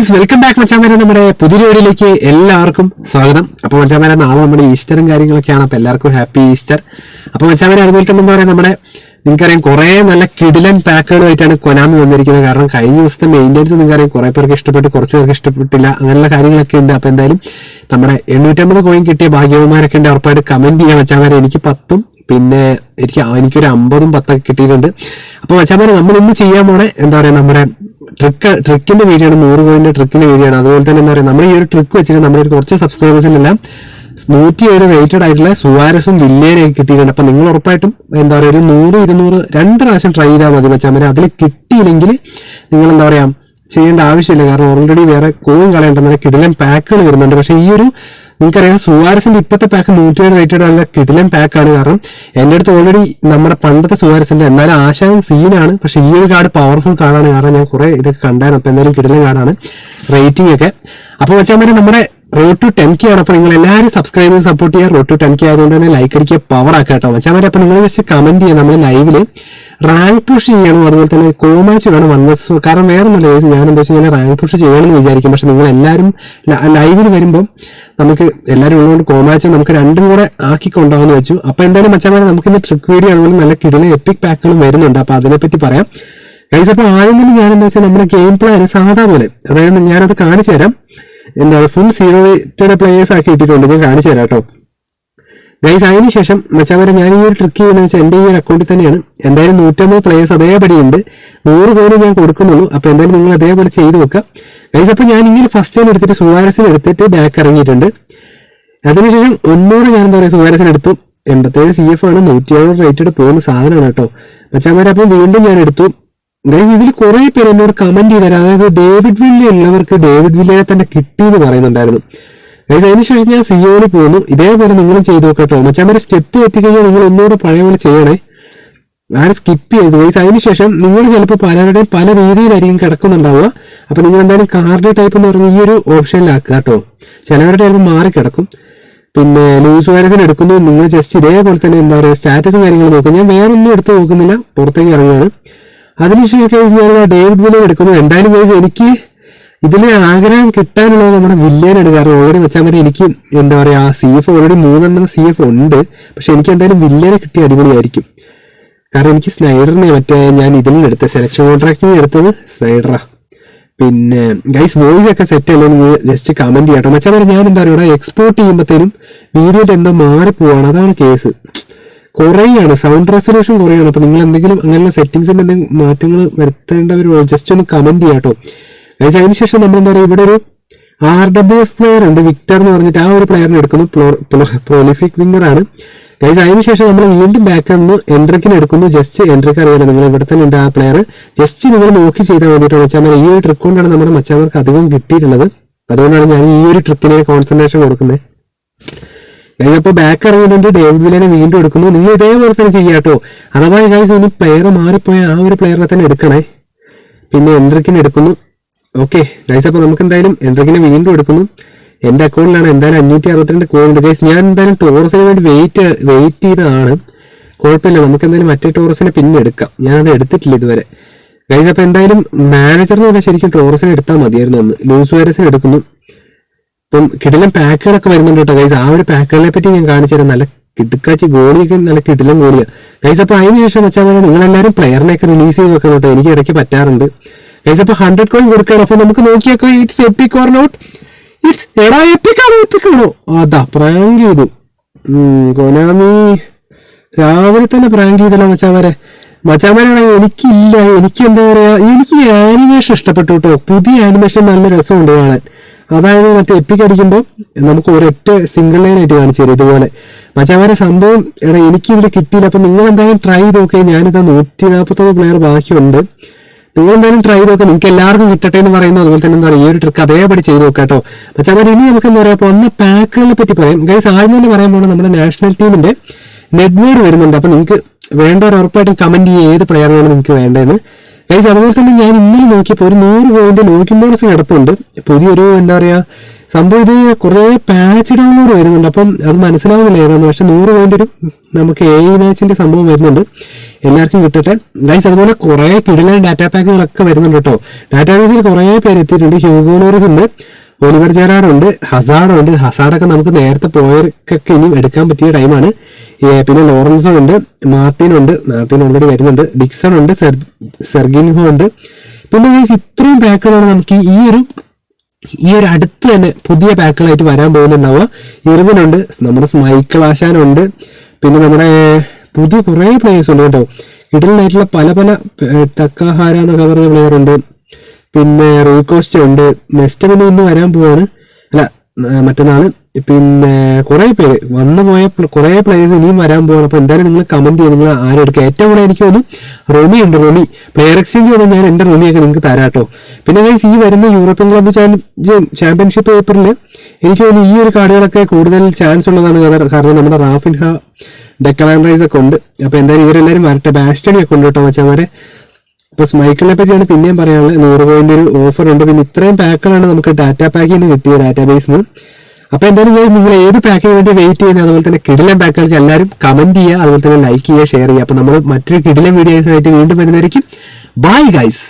Guys welcome back മച്ചാമാരെ. നമ്മുടെ പുതിയ വീഡിയോയിലേക്ക് എല്ലാവർക്കും സ്വാഗതം. അപ്പോൾ മച്ചാമാരെ, നാളെ നമ്മുടെ ഈസ്റ്ററും കാര്യങ്ങളൊക്കെയാണ്. അപ്പോൾ എല്ലാവർക്കും ഹാപ്പി ഈസ്റ്റർ. അപ്പോൾ മച്ചാമാരെ, അതുപോലെ തന്നെ എന്താ പറയുക, നമ്മുടെ നിങ്ങൾക്കറിയാം കുറേ നല്ല കിടിലൻ പാക്കുകളുമായിട്ടാണ് കൊനാമി വന്നിരിക്കുന്നത്. കാരണം കഴിഞ്ഞ ദിവസത്തെ മെയിൻ്റെനൻസ് നിങ്ങൾക്കറിയാം കുറേ പേർക്ക് ഇഷ്ടപ്പെട്ടു, കുറച്ച് പേർക്ക് ഇഷ്ടപ്പെട്ടില്ല, അങ്ങനെയുള്ള കാര്യങ്ങളൊക്കെ ഉണ്ട്. അപ്പോൾ എന്തായാലും നമ്മുടെ 850 കോയിൻ കിട്ടിയ ഭാഗ്യവന്മാരൊക്കെ ഉണ്ട്. ഉറപ്പായിട്ട് കമന്റ് ചെയ്യാൻ മച്ചാമാരെ. എനിക്ക് 10ഉം പിന്നെ എനിക്കൊരു 50ഉം 10ഒക്കെ കിട്ടിയിട്ടുണ്ട്. അപ്പോൾ മച്ചാമാരെ, നമ്മൾ ഇന്ന് ചെയ്യാൻ പോണേ എന്താ പറയുക, നമ്മുടെ ട്രിക്കിന്റെ വീഡിയോ ആണ്. 100 കോയിന്റെ ട്രിക്കിന്റെ വീഡിയോ ആണ്. അതുപോലെ തന്നെ എന്താ പറയുക, നമ്മൾ ഈ ഒരു ട്രിക്ക് വെച്ചിട്ട് നമ്മുടെ കുറച്ച് സബ്സ്ക്രൈബേഴ്സിനെല്ലാം 107 റേറ്റഡ് ആയിട്ടുള്ള സുവാരസും വില്ലേനെയൊക്കെ കിട്ടിയിട്ടുണ്ട്. അപ്പൊ നിങ്ങൾ ഉറപ്പായിട്ടും എന്താ പറയുക, ഒരു 100, 200 2 പ്രാവശ്യം ട്രൈ ചെയ്താൽ മതി മച്ചാമാരെ. അതിൽ കിട്ടിയില്ലെങ്കിൽ നിങ്ങൾ എന്താ പറയാ ചെയ്യേണ്ട ആവശ്യമില്ല. കാരണം ഓൾറെഡി വേറെ കോയിൻ കളയേണ്ട കിടിലൻ പാക്കുകൾ വരുന്നുണ്ട്. പക്ഷെ ഈ ഒരു നിങ്ങൾക്കറിയാം സുവാരസിന്റെ ഇപ്പോഴത്തെ പാക്ക് 107 റേറ്റഡ് നല്ല കിടിലൻ പാക്കാണ്. കാരണം എന്റെ അടുത്ത് ഓൾറെഡി നമ്മുടെ പണ്ടത്തെ സുവാരസിന്റെ എന്നാലും ആശാൻ സീനാണ്. പക്ഷെ ഈ ഒരു കാർഡ് പവർഫുൾ കാർഡാണ്. കാരണം ഞാൻ കുറെ ഇതൊക്കെ കണ്ടായിരുന്നു. അപ്പൊ എന്തായാലും കിടിലൻ കാർഡാണ് റേറ്റിംഗ് ഒക്കെ. അപ്പൊ വെച്ചാൽ നമ്മുടെ റോഡ് ടു 10K ആണ്. അപ്പൊ നിങ്ങൾ എല്ലാവരും സബ്സ്ക്രൈബ് ചെയ്ത് സപ്പോർട്ട് ചെയ്യുക. റോഡ് ടു 10K ആയതുകൊണ്ട് തന്നെ ലൈക്ക് അടിക്കുക, പവർ ആക്കുക കേട്ടോ വെച്ചാൽ. അപ്പൊ നിങ്ങൾ ജസ്റ്റ് കമന്റ് ചെയ്യുക. നമ്മൾ ലൈവില് റാങ്ക് പുഷ് ചെയ്യണം, അതുപോലെ തന്നെ കോമാച്ച് വേണം വൺവേഴ്സ്. കാരണം വേറെ ഒന്നുമില്ല, ഞാൻ എന്താ വെച്ചാൽ ഞാൻ റാങ്ക് പുഷ് ചെയ്യണമെന്ന് വിചാരിക്കും. പക്ഷെ നിങ്ങൾ എല്ലാവരും ലൈവിൽ വരുമ്പോൾ നമുക്ക് എല്ലാവരും ഉള്ളതുകൊണ്ട് കോമാച്ച് നമുക്ക് രണ്ടും കൂടെ ആക്കിക്കൊണ്ടാവുമെന്ന് വെച്ചു. അപ്പൊ എന്തായാലും മച്ചാമാരെ, നമുക്ക് ഇന്ന് ട്രിക്ക് വീഡിയോ അതുപോലെ നല്ല കിടിലൻ എപ്പിക് പാക്കുകളും വരുന്നുണ്ട്. അപ്പൊ അതിനെപ്പറ്റി പറയാം ഗൈസ്. അപ്പൊ ആദ്യം തന്നെ ഞാൻ എന്താ വെച്ചാൽ നമ്മുടെ ഗെയിം പ്ലാൻ സാധാ പോലെ, അതായത് ഞാനത് കാണിച്ചു തരാം. എന്താ ഫുൾ 0 റേറ്റഡ് പ്ലേയേഴ്സ് ആക്കി ഇട്ടിട്ടുണ്ട്. ഞാൻ കാണിച്ചു തരാം കേട്ടോ ഗൈസ്. അതിനുശേഷം മച്ചാമാരെ, ഞാൻ ഈ ഒരു ട്രിക്ക് ചെയ്യുന്നത് വെച്ചാൽ എന്റെ ഈ ഒരു അക്കൗണ്ടിൽ തന്നെയാണ്. എന്തായാലും 150 പ്ലേയേഴ്സ് അതേപടി ഉണ്ട്. 100 കോയിന് ഞാൻ കൊടുക്കുന്നുള്ളൂ. അപ്പൊ എന്തായാലും നിങ്ങൾ അതേപോലെ ചെയ്ത് വെക്കുക ഗൈസ്. അപ്പൊ ഞാൻ ഇങ്ങനെ ഫസ്റ്റ് ടൈം എടുത്തിട്ട് സുവാരസിന് എടുത്തിട്ട് ബാക്ക് ഇറങ്ങിയിട്ടുണ്ട്. അതിനുശേഷം ഒന്നുകൂടെ ഞാൻ എന്താ പറയുക സുവാരസിന് എടുത്തു. 87 CF ആണ്, 107 റേറ്റഡ് പോകുന്ന സാധനമാണ് കേട്ടോ മച്ചാമാരെ. അപ്പം വീണ്ടും ഞാൻ എടുത്തു ഗൈസ്. ഇതിൽ കുറെ പേര് എന്നോട് കമന്റ് ചെയ്തരാം. അതായത് ഡേവിഡ് വില്ല ഉള്ളവർക്ക് ഡേവിഡ് വില്ലയെ തന്നെ കിട്ടിയെന്ന് പറയുന്നുണ്ടായിരുന്നു ഗൈസ്. അതിനുശേഷം ഞാൻ സിയോയിൽ പോകുന്നു. ഇതേപോലെ നിങ്ങളും ചെയ്തു നോക്കട്ടോ മച്ചാമാരെ. സ്റ്റെപ്പ് എത്തിക്കഴിഞ്ഞാൽ നിങ്ങൾ ഒന്നുകൂടെ പഴയ പോലെ ചെയ്യണേ, ആരും സ്കിപ്പ് ചെയ്തു ഗൈസ്. അതിനുശേഷം നിങ്ങൾ ചിലപ്പോൾ പലരുടെയും പല രീതിയിലായിരിക്കും കിടക്കുന്നുണ്ടാവുക. അപ്പൊ നിങ്ങൾ എന്തായാലും കാർഡ് ടൈപ്പ് എന്ന് പറഞ്ഞ ഈ ഒരു ഓപ്ഷനിലാക്കുക കേട്ടോ. ചിലവരുടെ ചിലപ്പോൾ മാറി കിടക്കും. പിന്നെ ലൂസ് വൈറസിന് എടുക്കുന്നു. നിങ്ങൾ ജസ്റ്റ് ഇതേപോലെ തന്നെ എന്താ പറയുക സ്റ്റാറ്റസും കാര്യങ്ങളും നോക്കും. ഞാൻ വേറെ ഒന്നും എടുത്ത് നോക്കുന്നില്ല, പുറത്തേക്ക് ഇറങ്ങുകയാണ്. അതിനുശേഷം കേസ് ഞാൻ ഡേവിഡ് വില്യം എടുക്കുന്നു. എന്തായാലും കേസ് എനിക്ക് ഇതിൽ ആഗ്രഹം കിട്ടാനുള്ളത് നമ്മുടെ വില്യൻ എടുക്കാറ്. ഓൾറെഡി വെച്ചാൽ മതി. എനിക്ക് എന്താ പറയാ CF ഓൾറെഡി 3 CF ഉണ്ട്. പക്ഷെ എനിക്ക് എന്തായാലും വില്യനെ കിട്ടിയ അടിപൊളിയായിരിക്കും. കാരണം എനിക്ക് സ്നൈഡറിനെ ഞാൻ ഇതിൽ എടുത്ത സെലക്ഷൻ കോൺട്രാക്റ്റിന് എടുത്തത് സ്നൈഡറാ. പിന്നെ ഗൈസ് വോയിസ് ഒക്കെ സെറ്റ് അല്ലേ, നിങ്ങൾ ജസ്റ്റ് കമന്റ് ചെയ്യട്ടോ മച്ചാമാരെ. ഞാൻ എന്താ പറയുക എക്സ്പോർട്ട് ചെയ്യുമ്പോഴത്തേനും വീഡിയോയുടെ എന്തോ മാറിപ്പോവാണ്, അതാണ് കേസ്. കുറേയാണ് സൗണ്ട് റെസൊല്യൂഷൻ കുറയാണ്. അപ്പൊ നിങ്ങൾ എന്തെങ്കിലും അങ്ങനെയുള്ള സെറ്റിംഗ്സിന്റെ എന്തെങ്കിലും മാറ്റങ്ങൾ വരുത്തേണ്ടവർ ജസ്റ്റ് ഒന്ന് കമന്റ് ചെയ്യാട്ടോ ഗൈസ്. അതിനുശേഷം നമ്മൾ എന്താ പറയുക, ഇവിടെ ഒരു RWF പ്ലെയർ ഉണ്ട്, വിക്ടർ എന്ന് പറഞ്ഞിട്ട്. ആ ഒരു പ്ലെയറിനെ എടുക്കുന്നു. പ്രൊലിഫിക് വിങ്ങർ ആണ് ഗൈസ്. അതിനുശേഷം നമ്മൾ വീണ്ടും ബാക്ക് നിന്ന് എൻട്രിക്കിന് എടുക്കുന്നു. ജസ്റ്റ് എൻട്രിക്ക് അറിയാലോ, നിങ്ങൾ ഇവിടെ തന്നെ ഉണ്ട് ആ പ്ലെയർ. ജസ്റ്റ് നിങ്ങൾ നോക്കി ചെയ്താൽ മതിട്ടോ മച്ചാമാർ. ഈ ഒരു ട്രിക്ക് കൊണ്ടാണ് നമ്മുടെ മച്ചാമാർക്ക് അധികം കിട്ടിയിട്ടുള്ളത്. അതുകൊണ്ടാണ് ഞാൻ ഈ ഒരു ട്രിക്കിനെ കോൺസെൻട്രേഷൻ കൊടുക്കുന്നത്. അപ്പോൾ ബാക്ക് ഇറങ്ങിയിട്ടുണ്ട്. ഡേവിഡ് വില്യനെ വീണ്ടും എടുക്കുന്നു. നിങ്ങൾ ഇതേപോലെ തന്നെ ചെയ്യാട്ടോ. അഥവാ ഗൈസ് ഇനി പ്ലെയർ മാറിപ്പോയ ആ ഒരു പ്ലെയറിനെ തന്നെ എടുക്കണേ. പിന്നെ എൻട്രിക്കിന് എടുക്കുന്നു. Okay guys. അപ്പോൾ നമുക്ക് എന്തായാലും എൻട്രിക്കിനെ വീണ്ടും എടുക്കുന്നു. എന്റെ അക്കൗണ്ടിലാണ് എന്തായാലും 562 കോയിൻ ഉണ്ട് ഗൈസ്. ഞാൻ എന്തായാലും ടോറസിന് വേണ്ടി വെയിറ്റ് ചെയ്തതാണ്. കുഴപ്പമില്ല, നമുക്ക് എന്തായാലും മറ്റേ ടോറസിനെ പിന്നെ എടുക്കാം. ഞാനത് എടുത്തിട്ടില്ല ഇതുവരെ ഗൈസ്. അപ്പോൾ എന്തായാലും മാനേജറിന് തന്നെ ശരിക്കും ടോറസിനെ എടുത്താൽ മതിയായിരുന്നു. ഒന്ന് ലൂസ് വൈറസിന് എടുക്കുന്നു. ഇപ്പം കിടിലൻ പാക്കുകളൊക്കെ വരുന്നുണ്ട് കേട്ടോ ഗൈസ്. ആ ഒരു പാക്കുകളെ പറ്റി ഞാൻ കാണിച്ചു തരാം. നല്ല കിടുക്കാച്ചി ഗോളിയൊക്കെ നല്ല കിടിലൻ ഗോളിയാണ് ഗൈസ്. അപ്പോൾ അതിനുശേഷം വെച്ചാൽ മതി നിങ്ങളെല്ലാവരും പ്ലെയറിനെയൊക്കെ റിലീസ് ചെയ്ത് വെക്കണം കേട്ടോ. എനിക്ക് ഇടയ്ക്ക് പറ്റാറുണ്ട് ഗൈസ്. അപ്പോൾ 100 കോയിൻ കൊടുക്കണം. അപ്പോൾ നമുക്ക് നോക്കിയേക്കോ it's epic or not. It's എടാ എപ്പിക്കാണോ. അതാ പ്രാങ്ക് ചെയ്തു കൊനാമി. രാവിലെ തന്നെ പ്രാങ്ക് ചെയ്തല്ലോ മച്ചാമാരാണെങ്കിൽ എനിക്കില്ല. എനിക്ക് എന്താ പറയാ, എനിക്ക് ആനിമേഷൻ ഇഷ്ടപ്പെട്ടു കേട്ടോ. പുതിയ ആനിമേഷൻ നല്ല രസമുണ്ട് കാണാൻ. അതായത് മറ്റേ എപ്പിക്ക് അടിക്കുമ്പോൾ നമുക്ക് ഒരൊറ്റ സിംഗിൾ ലൈൻ ആയിട്ട് കാണിച്ചു തരും ഇതുപോലെ മച്ചാമാരെ. സംഭവം എടാ എനിക്കിതിൽ കിട്ടിയില്ല. അപ്പൊ നിങ്ങൾ എന്തായാലും ട്രൈ ചെയ്ത് നോക്കിയാൽ. ഞാനിതാ 149 പ്ലെയർ ബാക്കിയുണ്ട്. നിങ്ങൾ എന്തായാലും ട്രൈ ചെയ്ത് നോക്കാം. നിങ്ങൾക്ക് എല്ലാവർക്കും കിട്ടട്ടെ എന്ന് പറയുന്നു. അതുപോലെ തന്നെ എന്താ പറയുക ഈ ഒരു ട്രിക്ക് അതേപടി ചെയ്ത് നോക്കാം കേട്ടോ മച്ചാമാരെ. ഇനി നമുക്ക് എന്താ പറയുക വന്ന പാക്കുകളെ പറ്റി പറയാം ഗൈസ്. ആദ്യം തന്നെ പറയാൻ പോകുന്നത് നമ്മുടെ നാഷണൽ ടീമിന്റെ നെറ്റ്വേർഡ് വരുന്നുണ്ട്. അപ്പൊ നിങ്ങൾക്ക് വേണ്ടവർ ഉറപ്പായിട്ടും കമന്റ് ചെയ്യുക ഏത് പ്ലെയറിനാണ് നിങ്ങൾക്ക് വേണ്ടതെന്ന് ഗൈസ്. അതുപോലെ തന്നെ ഞാൻ ഇന്നലെ നോക്കിയപ്പോൾ ഒരു 100 കോയിന്റെ ലോക്കിംഗ് ബോണസ് കിടപ്പുണ്ട്. പുതിയൊരു എന്താ പറയാ സംഭവം. ഇത് കുറെ പാച്ച് ഡൗൺലോഡ് വരുന്നുണ്ട്. അപ്പം അത് മനസ്സിലാവുന്നില്ല ഏതാണ്. പക്ഷെ 100 കോയിന്റെ ഒരു നമുക്ക് AI മാച്ചിന്റെ സംഭവം വരുന്നുണ്ട്. എല്ലാവർക്കും കിട്ടട്ടെ ഗൈസ്. അതുപോലെ കുറെ കിടിലൻ ഡാറ്റാ പാക്കുകളൊക്കെ വരുന്നുണ്ട് കേട്ടോ. ഡാറ്റാബേസിൽ കുറെ പേര് എത്തിയിട്ടുണ്ട്. ഹ്യൂഗോ ലോറിസ് ഉണ്ട്, ഒലിവർ ജെറാർഡ് ഉണ്ട്, ഹസാർഡ് ഉണ്ട്. ഹസാർഡൊക്കെ നമുക്ക് നേരത്തെ പോയവർക്കൊക്കെ ഇനി എടുക്കാൻ പറ്റിയ ടൈമാണ്. പിന്നെ ലോറൻസോ ഉണ്ട്, മാർട്ടിൻ ഓൾറെഡി വരുന്നുണ്ട്, ഡിക്സൺ ഉണ്ട്, സെർഗിൻഹോ ഉണ്ട്. പിന്നെ ഗൈസ് ഇത്രയും പാക്കുകളാണ് നമുക്ക് ഈ ഒരു അടുത്ത് തന്നെ പുതിയ പാക്കുകളായിട്ട് വരാൻ പോകുന്നുണ്ടാവുക. ഇർവിനുണ്ട്, നമ്മുടെ മൈക്കിൾ ആശാനുണ്ട്, പിന്നെ നമ്മുടെ പുതിയ കുറേ പ്ലേയേഴ്സ് ഉണ്ട് കേട്ടോ. കിടിലനായിട്ടുള്ള പല തക്കാഹാര എന്നൊക്കെ പറഞ്ഞ പ്ലെയർ ഉണ്ട്. പിന്നെ റൂക്കോസ്റ്റ ഉണ്ട്. നെക്സ്റ്റ് പിന്നെ ഇന്ന് വരാൻ പോവാണ്, അല്ല മറ്റന്നാള്. പിന്നെ കുറെ പേര് വന്നു പോയ കുറെ പ്ലേയേഴ്സ് ഇനിയും വരാൻ പോവാണ്. അപ്പൊ എന്തായാലും നിങ്ങൾ കമന്റ് ചെയ്ത് നിങ്ങൾ ആരെടുക്കുക. ഏറ്റവും കൂടുതൽ എനിക്ക് തോന്നുന്നു റോമി ഉണ്ട്. റോമി പ്ലെയർ എക്സ്ചേഞ്ച് ചെയ്താൽ ഞാൻ എന്റെ റോമിയൊക്കെ നിങ്ങൾക്ക് തരാം കേട്ടോ. പിന്നെ ഈ വരുന്ന യൂറോപ്യൻ ക്ലബ് ചാമ്പ്യൻഷിപ്പ് പേപ്പറിൽ എനിക്ക് തോന്നുന്നു ഈ ഒരു കാർഡുകളൊക്കെ കൂടുതൽ ചാൻസ് ഉള്ളതാണ്. കാരണം നമ്മുടെ റാഫിൻഹ, ഡെക്ലാൻ റൈസ് ഒക്കെ ഉണ്ട്. അപ്പൊ എന്തായാലും ഇവരെല്ലാവരും വരട്ടെ. ബാസ്റ്റണി ഒക്കെ ഉണ്ട് കേട്ടോ വെച്ചവരെ. അപ്പൊ മൈക്കിളിനെ പറ്റിയാണ് പിന്നെയും പറയാനുള്ളത്. 100 പോയിന്റ് ഒരു ഓഫർ ഉണ്ട്. പിന്നെ ഇത്രയും പാക്കുകളാണ് നമുക്ക് ഡാറ്റാ പാക്കിൽ നിന്ന് കിട്ടിയ ഡാറ്റാബേസിൽ നിന്ന്. അപ്പൊ എന്തായാലും നിങ്ങൾ ഏത് പാക്കിന് വേണ്ടി വെയിറ്റ് ചെയ്യുന്നത്, അതുപോലെ തന്നെ കിടിലൻ പാക്കുകൾക്ക് എല്ലാവരും കമന്റ് ചെയ്യുക, അതുപോലെ തന്നെ ലൈക്ക് ചെയ്യുക, ഷെയർ ചെയ്യുക. അപ്പൊ നമ്മൾ മറ്റൊരു കിടിലൻ വീഡിയോസ് ആയിട്ട് വീണ്ടും വരുന്നതായിരിക്കും. Bye guys.